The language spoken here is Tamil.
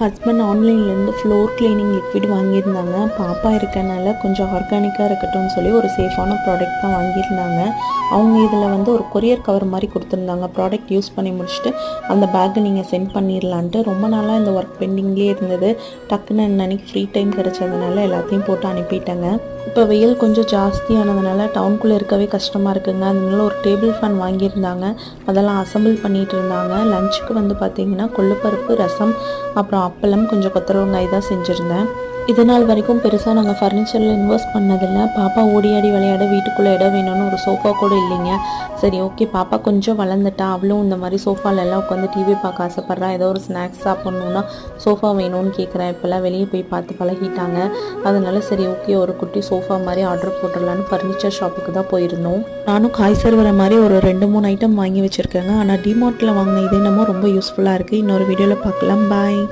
ஹஸ்பண்ட் ஆன்லைன்லேருந்து ஃப்ளோர் கிளீனிங் லிக்விட் வாங்கியிருந்தாங்க. பாப்பா இருக்கனால கொஞ்சம் ஆர்கானிக்காக இருக்கட்டும்னு சொல்லி ஒரு சேஃபான ப்ராடக்ட் தான் வாங்கியிருந்தாங்க. அவங்க இதில் வந்து ஒரு கொரியர் கவர் மாதிரி கொடுத்துருந்தாங்க. ப்ராடக்ட் யூஸ் பண்ணி முடிச்சுட்டு அந்த பேக்கை நீங்கள் சென்ட் பண்ணிடலான்ட்டு. ரொம்ப நாளாக இந்த ஒர்க் பெண்டிங்லேயே இருந்தது. டக்குன்னு அன்னைக்கு ஃப்ரீ டைம் கிடச்சதுனால எல்லாத்தையும் போட்டு அனுப்பிட்டேங்க. இப்போ வெயில் கொஞ்சம் ஜாஸ்தியானதுனால டவுனுக்குள்ளே இருக்கவே கஷ்டமாக இருக்குங்க. அதனால ஒரு டேபிள் ஃபேன் வாங்கியிருந்தாங்க. அதெல்லாம் அசம்பிள் பண்ணிகிட்டு இருந்தாங்க. லஞ்சுக்கு வந்து பார்த்திங்கன்னா கொள்ளுப்பருப்பு, ரசம், அப்புறம் அப்பளம், கொஞ்சம் கொத்தரவங்காய் தான் செஞ்சுருந்தேன். இது நாள் வரைக்கும் பெருசாக நாங்கள் ஃபர்னிச்சரில் இன்வெஸ்ட் பண்ணதில்லை. பாப்பா ஓடியாடி விளையாட வீட்டுக்குள்ளே இடம் வேணும்னு ஒரு சோஃபா கூட இல்லைங்க. சரி ஓகே, பாப்பா கொஞ்சம் வளர்ந்துட்டா, அவளும் இந்த மாதிரி சோஃபாலெல்லாம் உட்காந்து டிவி பார்க்க ஆசைப்பட்றா. ஏதோ ஒரு ஸ்நாக்ஸ் சாப்பிட்ணுன்னா சோஃபா வேணும்னு கேட்குறேன். இப்போல்லாம் வெளியே போய் பார்த்து பழகிட்டாங்க. அதனால சரி ஓகே, ஒரு குட்டி சோஃபா மாதிரி ஆர்டர் போட்டுடலான்னு ஃபர்னிச்சர் ஷாப்புக்கு தான் போயிருந்தோம். நானும் காய் சர்வர மாதிரி ஒரு 2-3 ஐட்டம் வாங்கி வச்சுருக்கேங்க. ஆனால் டிமார்ட்டில் வாங்கின இது என்னமோ ரொம்ப யூஸ்ஃபுல்லாக இருக்குது. இன்னொரு வீடியோவில் பார்க்கலாம். பாய்.